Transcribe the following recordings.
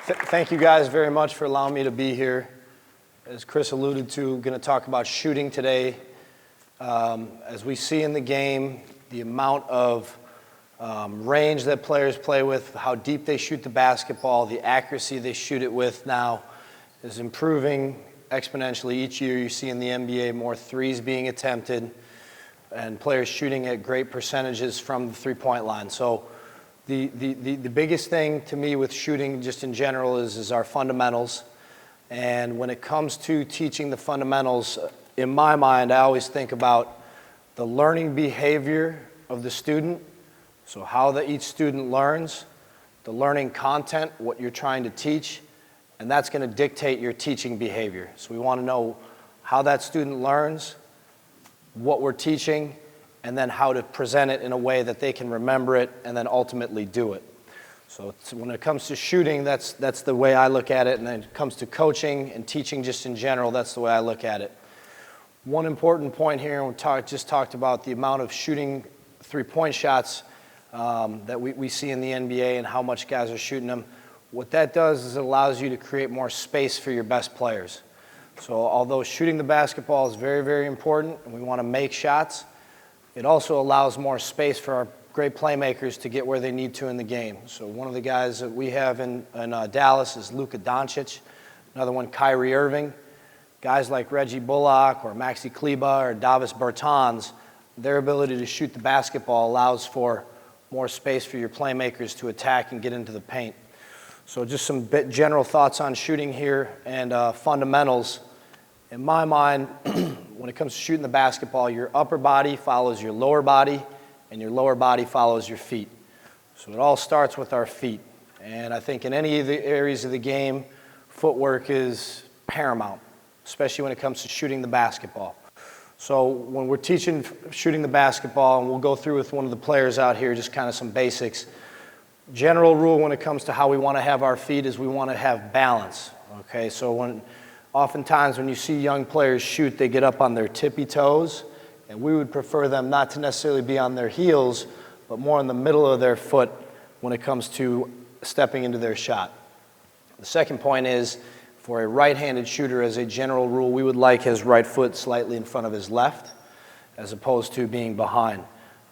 Thank you guys very much for allowing me to be here. As Chris alluded to, I'm going to talk about shooting today. As we see in the game, the amount of range that players play with, how deep they shoot the basketball, the accuracy they shoot it with now is improving exponentially. Each year you see in the NBA more threes being attempted and players shooting at great percentages from the three-point line. So the biggest thing to me with shooting just in general is our fundamentals. And when it comes to teaching the fundamentals, in my mind, I always think about the learning behavior of the student, so how each student learns, the learning content, what you're trying to teach, and that's going to dictate your teaching behavior. So we want to know how that student learns, what we're teaching, and then how to present it in a way that they can remember it and then ultimately do it. So when it comes to shooting, that's the way I look at it, and then it comes to coaching and teaching just in general, that's the way I look at it. One important point here, we just talked about the amount of shooting three-point shots that we see in the NBA and how much guys are shooting them. What that does is it allows you to create more space for your best players. So although shooting the basketball is very, very important, and we want to make shots, it also allows more space for our great playmakers to get where they need to in the game. So one of the guys that we have in Dallas is Luka Doncic. Another one, Kyrie Irving. Guys like Reggie Bullock or Maxi Kleber or Davis Bertans, their ability to shoot the basketball allows for more space for your playmakers to attack and get into the paint. So just some general thoughts on shooting here and fundamentals. In my mind, when it comes to shooting the basketball, your upper body follows your lower body, and your lower body follows your feet. So it all starts with our feet. And I think in any of the areas of the game, footwork is paramount, especially when it comes to shooting the basketball. So when we're teaching shooting the basketball, and we'll go through with one of the players out here, just kind of some basics. General rule when it comes to how we want to have our feet is we want to have balance. Okay, so oftentimes when you see young players shoot, they get up on their tippy toes, and we would prefer them not to necessarily be on their heels, but more in the middle of their foot when it comes to stepping into their shot. The second point is, for a right-handed shooter, as a general rule, we would like his right foot slightly in front of his left, as opposed to being behind.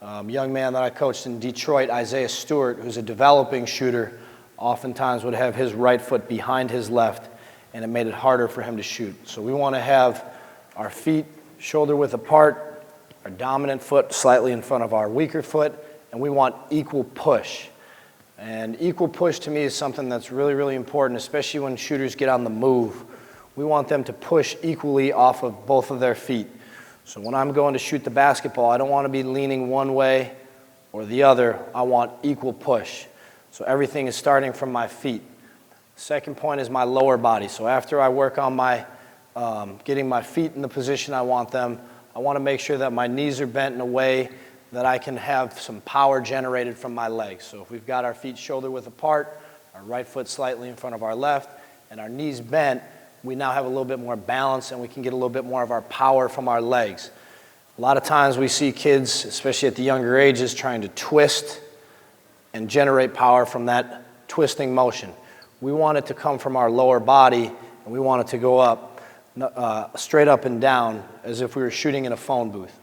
Young man that I coached in Detroit, Isaiah Stewart, who's a developing shooter, oftentimes would have his right foot behind his left, and it made it harder for him to shoot. So we want to have our feet shoulder width apart, our dominant foot slightly in front of our weaker foot, and we want equal push. And equal push to me is something that's really, really important, especially when shooters get on the move. We want them to push equally off of both of their feet. So when I'm going to shoot the basketball, I don't want to be leaning one way or the other. I want equal push. So everything is starting from my feet. Second point is my lower body. So after I work on my getting my feet in the position I want them, I want to make sure that my knees are bent in a way that I can have some power generated from my legs. So if we've got our feet shoulder width apart, our right foot slightly in front of our left, and our knees bent, we now have a little bit more balance and we can get a little bit more of our power from our legs. A lot of times we see kids, especially at the younger ages, trying to twist and generate power from that twisting motion. We want it to come from our lower body, and we want it to go up, straight up and down, as if we were shooting in a phone booth.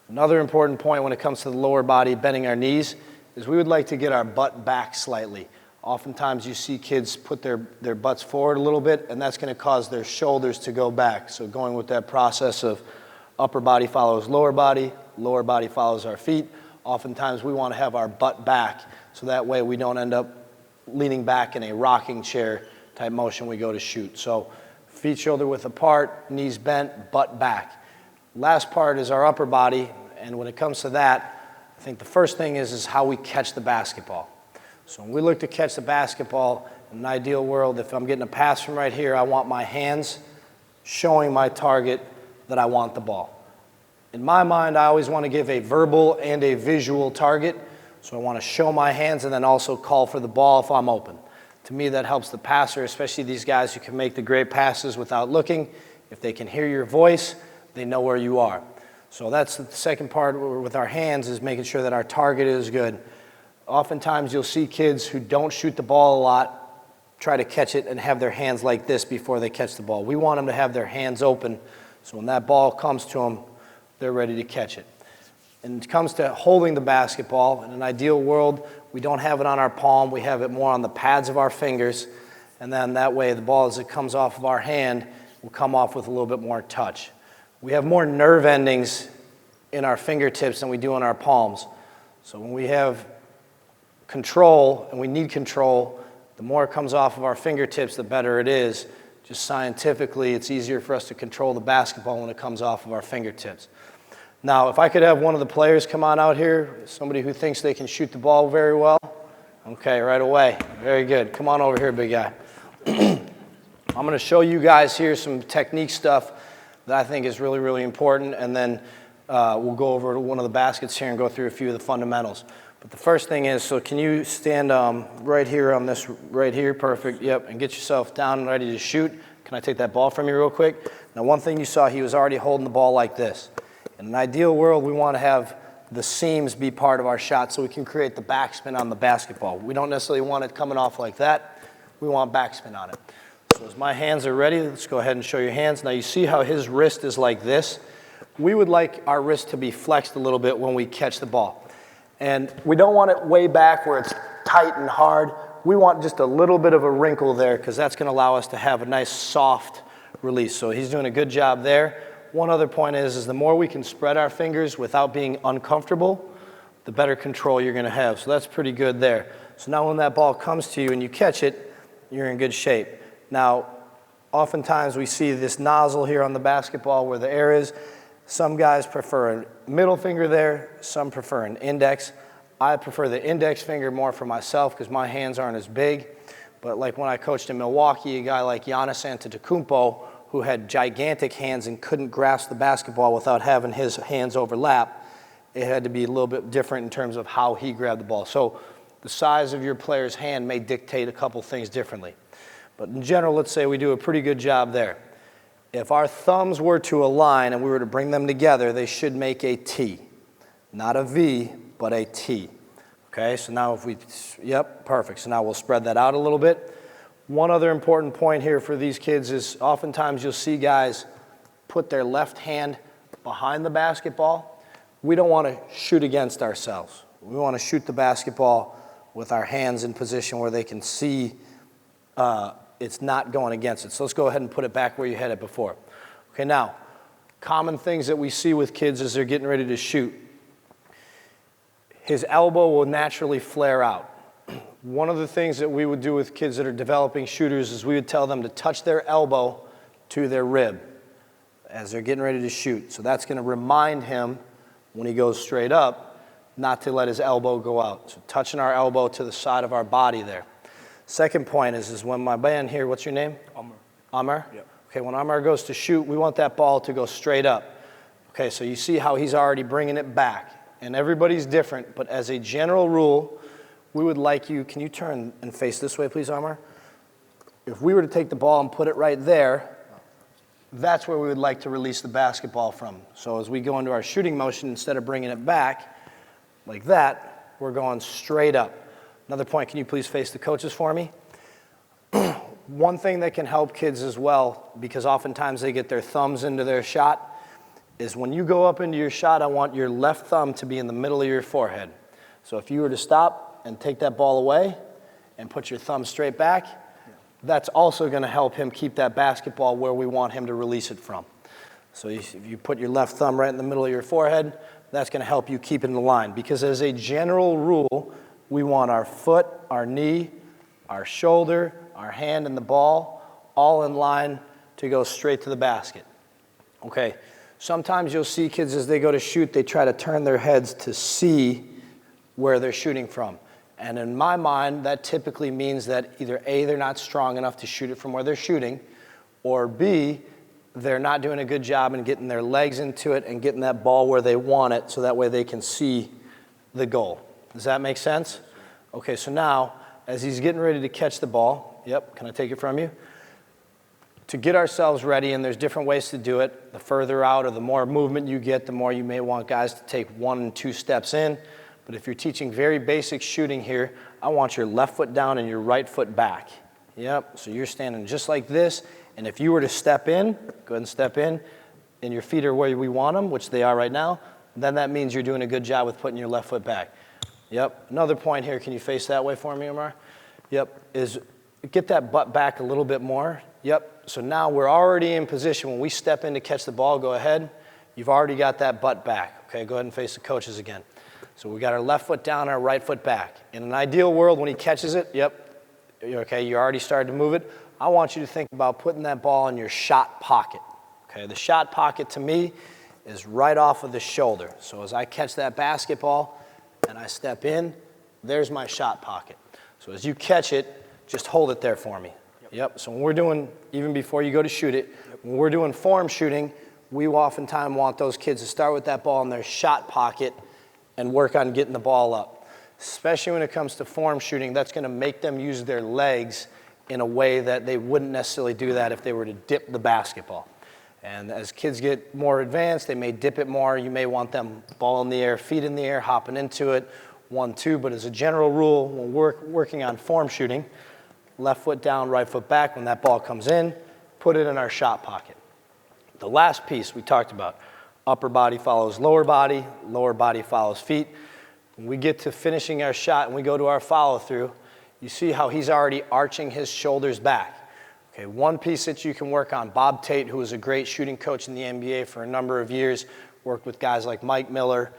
Another important point when it comes to the lower body, bending our knees, is we would like to get our butt back slightly. Oftentimes you see kids put their butts forward a little bit, and that's going to cause their shoulders to go back. So going with that process of upper body follows lower body follows our feet. Oftentimes we want to have our butt back, so that way we don't end up leaning back in a rocking chair type motion we go to shoot. So feet shoulder width apart, knees bent, butt back. Last part is our upper body, and when it comes to that, I think the first thing is how we catch the basketball. So when we look to catch the basketball, in an ideal world, if I'm getting a pass from right here, I want my hands showing my target that I want the ball. In my mind, I always want to give a verbal and a visual target. So I want to show my hands and then also call for the ball if I'm open. To me, that helps the passer, especially these guys who can make the great passes without looking. If they can hear your voice, they know where you are. So that's the second part with our hands, is making sure that our target is good. Oftentimes you'll see kids who don't shoot the ball a lot try to catch it and have their hands like this before they catch the ball. We want them to have their hands open, so when that ball comes to them, they're ready to catch it. And it comes to holding the basketball. In an ideal world, we don't have it on our palm. We have it more on the pads of our fingers. And then that way, the ball, as it comes off of our hand, will come off with a little bit more touch. We have more nerve endings in our fingertips than we do in our palms. So when we have control, and we need control, the more it comes off of our fingertips, the better it is. Just scientifically, it's easier for us to control the basketball when it comes off of our fingertips. Now, if I could have one of the players come on out here, somebody who thinks they can shoot the ball very well. Okay, right away. Very good. Come on over here, big guy. I'm going to show you guys here some technique stuff that I think is really, really important, and then we'll go over to one of the baskets here and go through a few of the fundamentals. But the first thing is, so can you stand right here on this, right here, perfect, yep, and get yourself down and ready to shoot. Can I take that ball from you real quick? Now, one thing you saw, he was already holding the ball like this. In an ideal world, we want to have the seams be part of our shot so we can create the backspin on the basketball. We don't necessarily want it coming off like that. We want backspin on it. So as my hands are ready, let's go ahead and show your hands. Now you see how his wrist is like this. We would like our wrist to be flexed a little bit when we catch the ball. And we don't want it way back where it's tight and hard. We want just a little bit of a wrinkle there because that's going to allow us to have a nice soft release. So he's doing a good job there. One other point is the more we can spread our fingers without being uncomfortable, the better control you're going to have. So that's pretty good there. So now when that ball comes to you and you catch it, you're in good shape. Now, oftentimes we see this nozzle here on the basketball where the air is. Some guys prefer a middle finger there. Some prefer an index. I prefer the index finger more for myself because my hands aren't as big. But like when I coached in Milwaukee, a guy like Giannis Antetokounmpo, who had gigantic hands and couldn't grasp the basketball without having his hands overlap, it had to be a little bit different in terms of how he grabbed the ball. So the size of your player's hand may dictate a couple things differently. But in general, let's say we do a pretty good job there. If our thumbs were to align and we were to bring them together, they should make a T. Not a V, but a T. Okay, so now if we, yep, perfect. So now we'll spread that out a little bit. One other important point here for these kids is oftentimes you'll see guys put their left hand behind the basketball. We don't want to shoot against ourselves. We want to shoot the basketball with our hands in position where they can see it's not going against it. So let's go ahead and put it back where you had it before. Okay, now, common things that we see with kids as they're getting ready to shoot. His elbow will naturally flare out. One of the things that we would do with kids that are developing shooters is we would tell them to touch their elbow to their rib as they're getting ready to shoot. So that's going to remind him when he goes straight up not to let his elbow go out. So touching our elbow to the side of our body there. Second point is when my man here, what's your name? Amr. Amr? Yep. Okay, when Amr goes to shoot, we want that ball to go straight up. Okay, so you see how he's already bringing it back. And everybody's different, but as a general rule, we would like you, can you turn and face this way, please, Amr? If we were to take the ball and put it right there, that's where we would like to release the basketball from. So as we go into our shooting motion, instead of bringing it back like that, we're going straight up. Another point, can you please face the coaches for me? One thing that can help kids as well, because oftentimes they get their thumbs into their shot, is when you go up into your shot, I want your left thumb to be in the middle of your forehead. So if you were to stop and take that ball away and put your thumb straight back, that's also going to help him keep that basketball where we want him to release it from. So if you put your left thumb right in the middle of your forehead, that's going to help you keep it in the line. Because as a general rule, we want our foot, our knee, our shoulder, our hand, and the ball all in line to go straight to the basket. Okay, sometimes you'll see kids as they go to shoot, they try to turn their heads to see where they're shooting from. And in my mind, that typically means that either A, they're not strong enough to shoot it from where they're shooting, or B, they're not doing a good job in getting their legs into it and getting that ball where they want it so that way they can see the goal. Does that make sense? Okay, so now, as he's getting ready to catch the ball, yep, can I take it from you? To get ourselves ready, and there's different ways to do it, the further out or the more movement you get, the more you may want guys to take 1 and 2 steps in. But if you're teaching very basic shooting here, I want your left foot down and your right foot back. Yep, so you're standing just like this, and if you were to step in, go ahead and step in, and your feet are where we want them, which they are right now, then that means you're doing a good job with putting your left foot back. Yep, another point here, can you face that way for me, Omar? Yep, is get that butt back a little bit more. Yep, so now we're already in position. When we step in to catch the ball, go ahead. You've already got that butt back. Okay, go ahead and face the coaches again. So we got our left foot down, our right foot back. In an ideal world, when he catches it, yep, okay, you already started to move it. I want you to think about putting that ball in your shot pocket. Okay, the shot pocket to me is right off of the shoulder. So as I catch that basketball and I step in, there's my shot pocket. So as you catch it, just hold it there for me. Yep, so when we're doing, even before you go to shoot it, when we're doing form shooting, we oftentimes want those kids to start with that ball in their shot pocket and work on getting the ball up. Especially when it comes to form shooting, that's going to make them use their legs in a way that they wouldn't necessarily do that if they were to dip the basketball. And as kids get more advanced, they may dip it more. You may want them ball in the air, feet in the air, hopping into it, 1-2. But as a general rule, when we're working on form shooting, left foot down, right foot back. When that ball comes in, put it in our shot pocket. The last piece we talked about, upper body follows lower body follows feet. When we get to finishing our shot and we go to our follow through, you see how he's already arching his shoulders back. Okay, one piece that you can work on, Bob Tate, who was a great shooting coach in the NBA for a number of years, worked with guys like Mike Miller,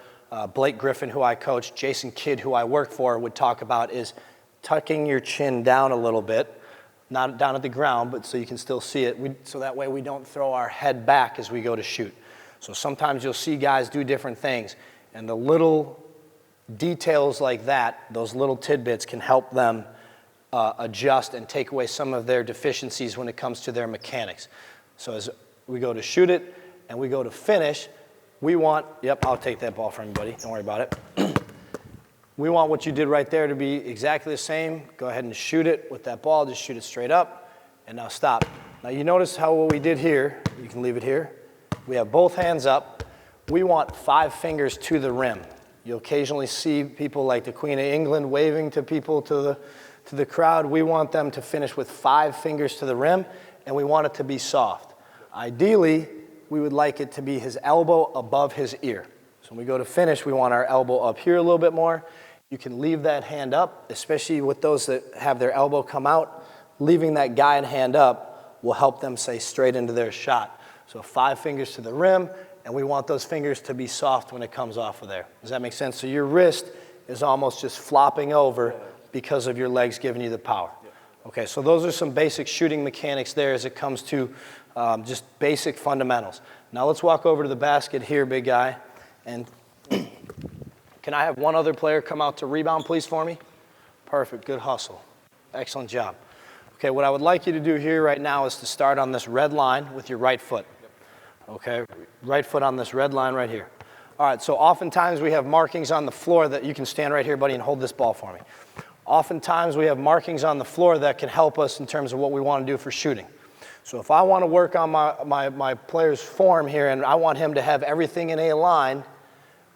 Blake Griffin, who I coached, Jason Kidd, who I worked for, would talk about is tucking your chin down a little bit, not down at the ground, but so you can still see it, so that way we don't throw our head back as we go to shoot. So sometimes you'll see guys do different things, and the little details like that, those little tidbits can help them adjust and take away some of their deficiencies when it comes to their mechanics. So as we go to shoot it and we go to finish, we want, yep, I'll take that ball from you, buddy, don't worry about it. We want what you did right there to be exactly the same. Go ahead and shoot it with that ball, just shoot it straight up, and now stop. Now you notice how what we did here, you can leave it here. We have both hands up. We want 5 fingers to the rim. You'll occasionally see people like the Queen of England waving to people to the crowd. We want them to finish with 5 fingers to the rim, and we want it to be soft. Ideally, we would like it to be his elbow above his ear. So when we go to finish, we want our elbow up here a little bit more. You can leave that hand up, especially with those that have their elbow come out. Leaving that guide hand up will help them stay straight into their shot. So 5 fingers to the rim, and we want those fingers to be soft when it comes off of there. Does that make sense? So your wrist is almost just flopping over because of your legs giving you the power. Okay, so those are some basic shooting mechanics there as it comes to just basic fundamentals. Now let's walk over to the basket here, big guy. And can I have one other player come out to rebound, please, for me? Perfect, good hustle. Excellent job. Okay, what I would like you to do here right now is to start on this red line with your right foot. Okay, right foot on this red line right here. All right, so oftentimes we have markings on the floor that you can stand right here, buddy, and hold this ball for me. Oftentimes we have markings on the floor that can help us in terms of what we want to do for shooting. So if I want to work on my player's form here and I want him to have everything in a line,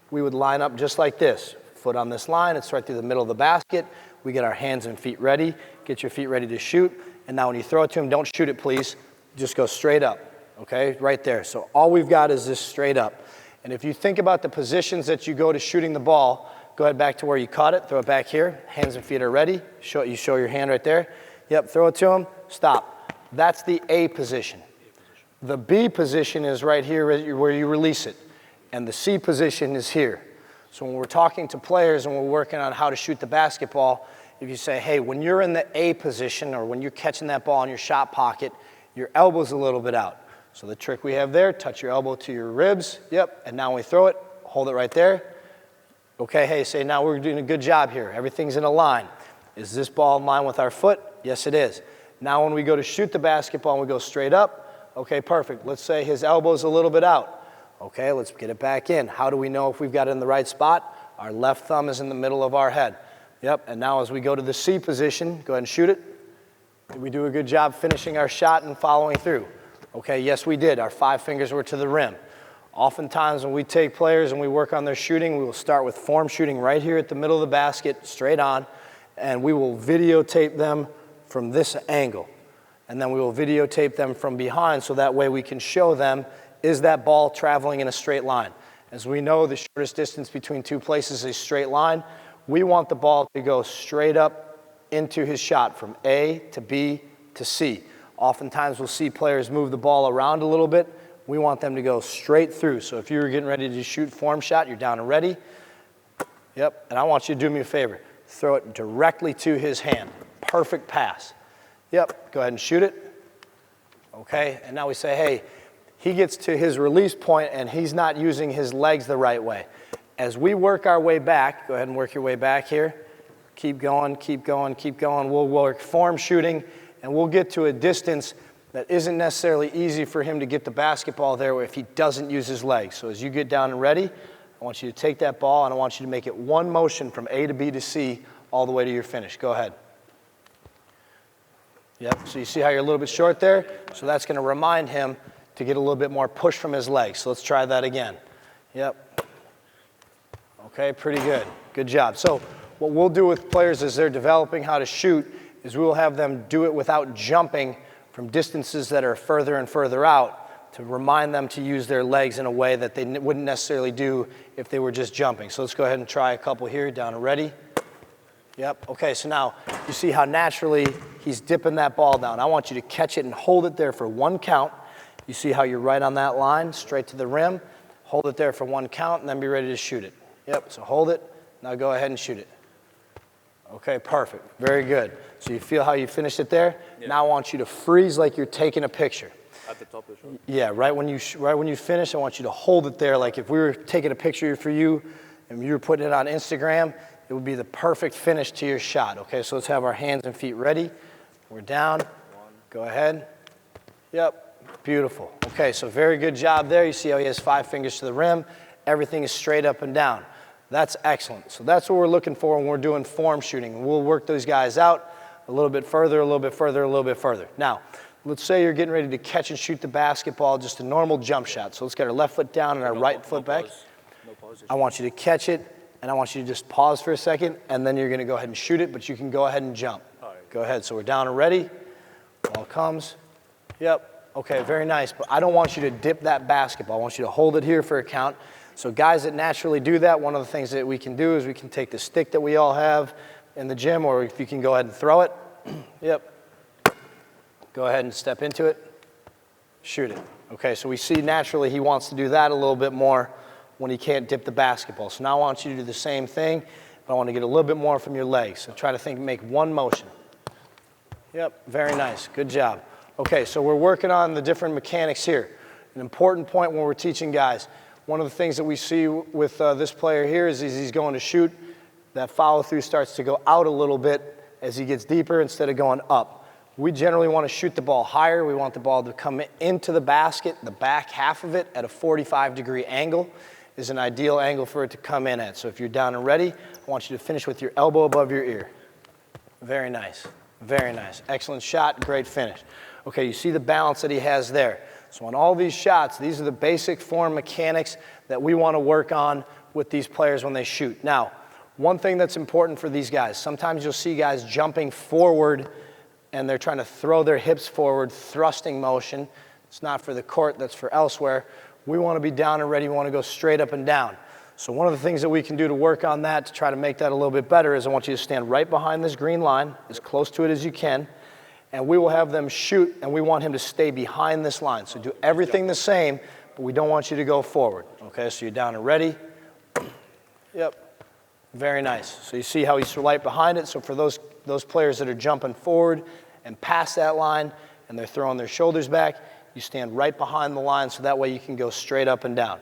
we would line up just like this. Foot on this line, it's right through the middle of the basket. We get our hands and feet ready. Get your feet ready to shoot. And now when you throw it to him, don't shoot it, please. Just go straight up, okay? Right there. So all we've got is this straight up. And if you think about the positions that you go to shooting the ball, go ahead back to where you caught it. Throw it back here. Hands and feet are ready. You show your hand right there. Yep, throw it to him. Stop. That's the A position. The B position is right here where you release it. And the C position is here. So when we're talking to players and we're working on how to shoot the basketball, if you say, hey, when you're in the A position or when you're catching that ball in your shot pocket, your elbow's a little bit out. So the trick we have there, touch your elbow to your ribs. Yep, and now when we throw it, hold it right there. Okay, hey, say now we're doing a good job here. Everything's in a line. Is this ball in line with our foot? Yes, it is. Now when we go to shoot the basketball and we go straight up, okay, perfect. Let's say his elbow's a little bit out. Okay, let's get it back in. How do we know if we've got it in the right spot? Our left thumb is in the middle of our head. Yep, and now as we go to the C position, go ahead and shoot it. Did we do a good job finishing our shot and following through? Okay, yes, we did. Our 5 fingers were to the rim. Oftentimes when we take players and we work on their shooting, we will start with form shooting right here at the middle of the basket, straight on, and we will videotape them from this angle. And then we will videotape them from behind so that way we can show them, is that ball traveling in a straight line? As we know, the shortest distance between two places is a straight line. We want the ball to go straight up into his shot from A to B to C. Oftentimes we'll see players move the ball around a little bit. We want them to go straight through. So if you were getting ready to shoot form shot, you're down and ready. Yep, and I want you to do me a favor. Throw it directly to his hand. Perfect pass. Yep, go ahead and shoot it. Okay, and now we say, hey, he gets to his release point and he's not using his legs the right way. As we work our way back, go ahead and work your way back here. Keep going, keep going, keep going. We'll work form shooting and we'll get to a distance that isn't necessarily easy for him to get the basketball there if he doesn't use his legs. So as you get down and ready, I want you to take that ball and I want you to make it one motion from A to B to C all the way to your finish. Go ahead. Yep, so you see how you're a little bit short there? So that's going to remind him to get a little bit more push from his legs. So let's try that again. Yep. Okay, pretty good. Good job. So what we'll do with players as they're developing how to shoot is we will have them do it without jumping from distances that are further and further out to remind them to use their legs in a way that they wouldn't necessarily do if they were just jumping. So let's go ahead and try a couple here. Down and ready. Yep. Okay, so now you see how naturally he's dipping that ball down. I want you to catch it and hold it there for one count. You see how you're right on that line, straight to the rim. Hold it there for one count and then be ready to shoot it. Yep, so hold it. Now go ahead and shoot it. Okay, perfect. Very good. So you feel how you finished it there? Yeah. Now I want you to freeze like you're taking a picture. At the top of the shot? Yeah, right when you finish, I want you to hold it there like if we were taking a picture for you and you were putting it on Instagram, it would be the perfect finish to your shot. Okay, so let's have our hands and feet ready. We're down. Go ahead. Yep, beautiful. Okay, so very good job there. You see how he has 5 fingers to the rim. Everything is straight up and down. That's excellent. So that's what we're looking for when we're doing form shooting. We'll work those guys out a little bit further, a little bit further, a little bit further. Now, let's say you're getting ready to catch and shoot the basketball, just a normal jump shot. So let's get our left foot down and our right foot back. I want you to catch it, and I want you to just pause for a second, and then you're going to go ahead and shoot it, but you can go ahead and jump. All right. Go ahead. So we're down and ready. Ball comes. Yep. Okay, very nice. But I don't want you to dip that basketball. I want you to hold it here for a count. So guys that naturally do that, one of the things that we can do is we can take the stick that we all have in the gym, or if you can go ahead and throw it. Yep. Go ahead and step into it. Shoot it. Okay, so we see naturally he wants to do that a little bit more when he can't dip the basketball. So now I want you to do the same thing, but I want to get a little bit more from your legs. So try to make one motion. Yep, very nice. Good job. Okay, so we're working on the different mechanics here. An important point when we're teaching guys. One of the things that we see with this player here is he's going to shoot. That follow through starts to go out a little bit as he gets deeper instead of going up. We generally want to shoot the ball higher. We want the ball to come into the basket. The back half of it at a 45-degree angle is an ideal angle for it to come in at. So if you're down and ready, I want you to finish with your elbow above your ear. Very nice. Very nice. Excellent shot. Great finish. Okay, you see the balance that he has there. So on all these shots, these are the basic form mechanics that we want to work on with these players when they shoot. Now, one thing that's important for these guys, sometimes you'll see guys jumping forward and they're trying to throw their hips forward, thrusting motion. It's not for the court, that's for elsewhere. We want to be down and ready. We want to go straight up and down. So one of the things that we can do to work on that, to try to make that a little bit better, is I want you to stand right behind this green line, as close to it as you can, and we will have them shoot, and we want him to stay behind this line. So do everything the same, but we don't want you to go forward. Okay, so you're down and ready. Yep, very nice. So you see how he's right behind it. So for those players that are jumping forward and past that line, and they're throwing their shoulders back, you stand right behind the line so that way you can go straight up and down.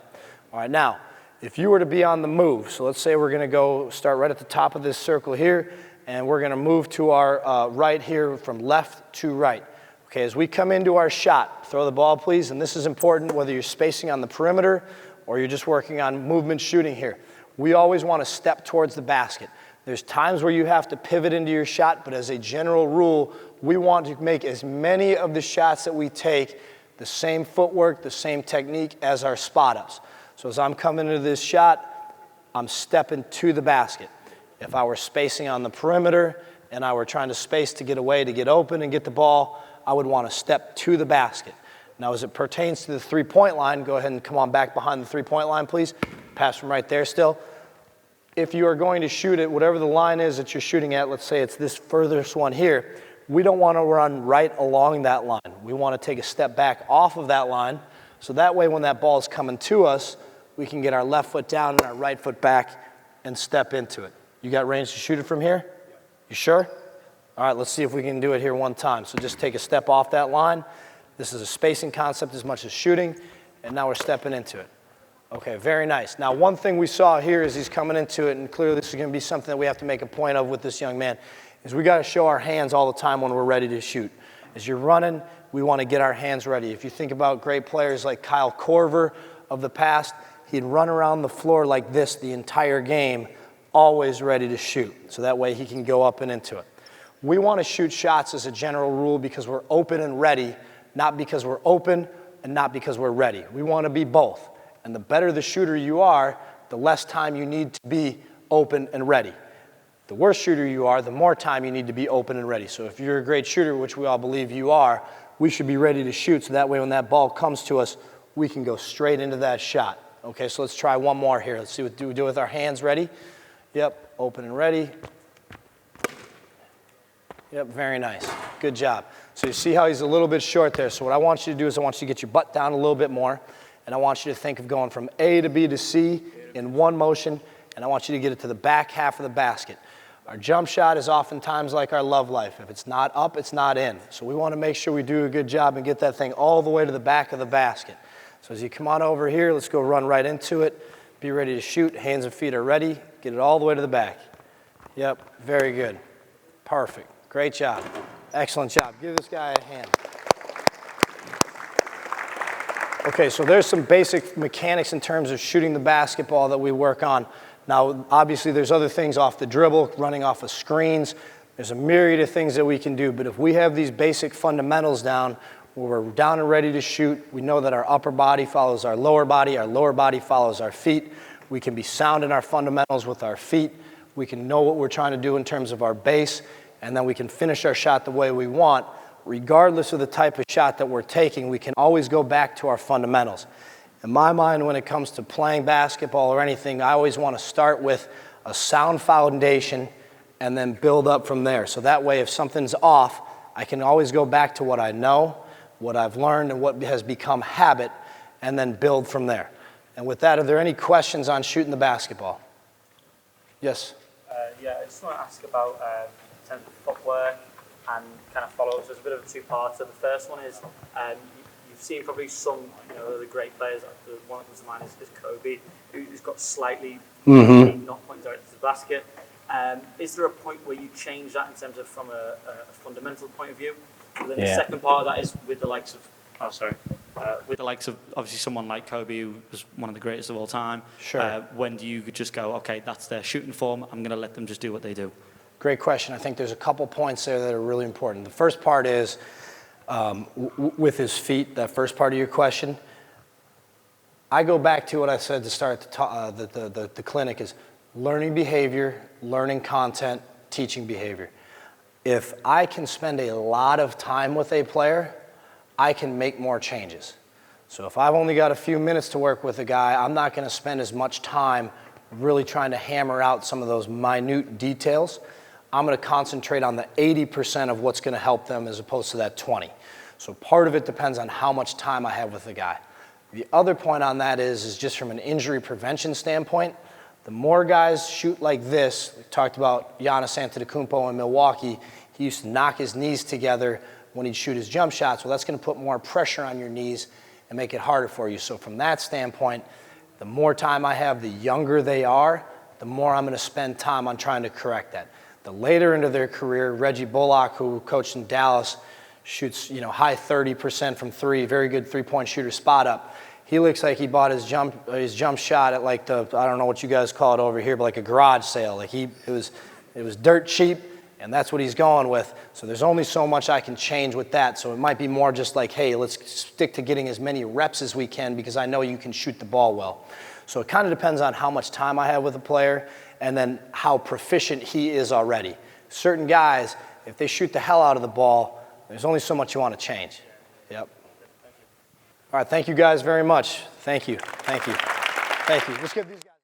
All right, now, if you were to be on the move, so let's say we're going to go start right at the top of this circle here, and we're going to move to our right here from left to right. Okay, as we come into our shot, throw the ball, please. And this is important whether you're spacing on the perimeter or you're just working on movement shooting here. We always want to step towards the basket. There's times where you have to pivot into your shot, but as a general rule, we want to make as many of the shots that we take the same footwork, the same technique as our spot-ups. So as I'm coming into this shot, I'm stepping to the basket. If I were spacing on the perimeter and I were trying to space to get away, to get open and get the ball, I would want to step to the basket. Now, as it pertains to the three-point line, go ahead and come on back behind the three-point line, please. Pass from right there still. If you are going to shoot it, whatever the line is that you're shooting at, let's say it's this furthest one here, we don't want to run right along that line. We want to take a step back off of that line, so that way when that ball is coming to us, we can get our left foot down and our right foot back and step into it. You got range to shoot it from here? You sure? All right, let's see if we can do it here one time. So just take a step off that line. This is a spacing concept as much as shooting, and now we're stepping into it. Okay, very nice. Now, one thing we saw here as he's coming into it, and clearly this is going to be something that we have to make a point of with this young man, is we got to show our hands all the time when we're ready to shoot. As you're running, we want to get our hands ready. If you think about great players like Kyle Korver of the past, he'd run around the floor like this the entire game, always ready to shoot. So that way he can go up and into it. We want to shoot shots as a general rule because we're open and ready, not because we're open and not because we're ready. We want to be both. And the better the shooter you are, the less time you need to be open and ready. The worse shooter you are, the more time you need to be open and ready. So if you're a great shooter, which we all believe you are, we should be ready to shoot so that way when that ball comes to us, we can go straight into that shot. Okay, so let's try one more here. Let's see what we do with our hands. Ready? Yep, open and ready. Yep, very nice. Good job. So you see how he's a little bit short there. So what I want you to do is I want you to get your butt down a little bit more, and I want you to think of going from A to B to C in one motion, and I want you to get it to the back half of the basket. Our jump shot is oftentimes like our love life. If it's not up, it's not in. So we want to make sure we do a good job and get that thing all the way to the back of the basket. So as you come on over here, let's go run right into it. Be ready to shoot. Hands and feet are ready. Get it all the way to the back. Yep, very good. Perfect. Great job. Excellent job. Give this guy a hand. Okay, so there's some basic mechanics in terms of shooting the basketball that we work on. Now, obviously, there's other things off the dribble, running off of screens. There's a myriad of things that we can do, but if we have these basic fundamentals down, where we're down and ready to shoot, we know that our upper body follows our lower body follows our feet. We can be sound in our fundamentals with our feet. We can know what we're trying to do in terms of our base, and then we can finish our shot the way we want. Regardless of the type of shot that we're taking, we can always go back to our fundamentals. In my mind, when it comes to playing basketball or anything, I always want to start with a sound foundation and then build up from there. So that way, if something's off, I can always go back to what I know, what I've learned, and what has become habit, and then build from there. And with that, are there any questions on shooting the basketball? Yes? Yeah, I just want to ask about in terms of footwork and kind of follow-ups. There's a bit of a two-parter. The first one is you've seen probably some the great players. The one that comes to mind is Kobe, who's got slightly not pointing directly to the basket. Is there a point where you change that in terms of from a fundamental point of view? And then the second part of that is with the likes of with the likes of obviously someone like Kobe, who was one of the greatest of all time. Sure. When do you just go, okay, that's their shooting form, I'm going to let them just do what they do? Great question. I think there's a couple points there that are really important. The first part is with his feet, that first part of your question. I go back to what I said to start the clinic is learning behavior, learning content, teaching behavior. If I can spend a lot of time with a player, I can make more changes. So if I've only got a few minutes to work with a guy, I'm not going to spend as much time really trying to hammer out some of those minute details. I'm going to concentrate on the 80% of what's going to help them as opposed to that 20. So part of it depends on how much time I have with the guy. The other point on that is just from an injury prevention standpoint, the more guys shoot like this, we talked about Giannis Antetokounmpo in Milwaukee, he used to knock his knees together when he'd shoot his jump shots. Well, that's going to put more pressure on your knees and make it harder for you. So from that standpoint, the more time I have, the younger they are, the more I'm going to spend time on trying to correct that. The later into their career, Reggie Bullock, who coached in Dallas, shoots high 30% from three, very good three-point shooter, spot up. He looks like he bought his jump shot at like I don't know what you guys call it over here, but like a garage sale. Like it was dirt cheap, and that's what he's going with. So there's only so much I can change with that. So it might be more just like, hey, let's stick to getting as many reps as we can because I know you can shoot the ball well. So it kind of depends on how much time I have with a player and then how proficient he is already. certain guys, if they shoot the hell out of the ball, there's only so much you want to change. Yep. All right, thank you guys very much. Thank you. Thank you. Thank you. Let's give these guys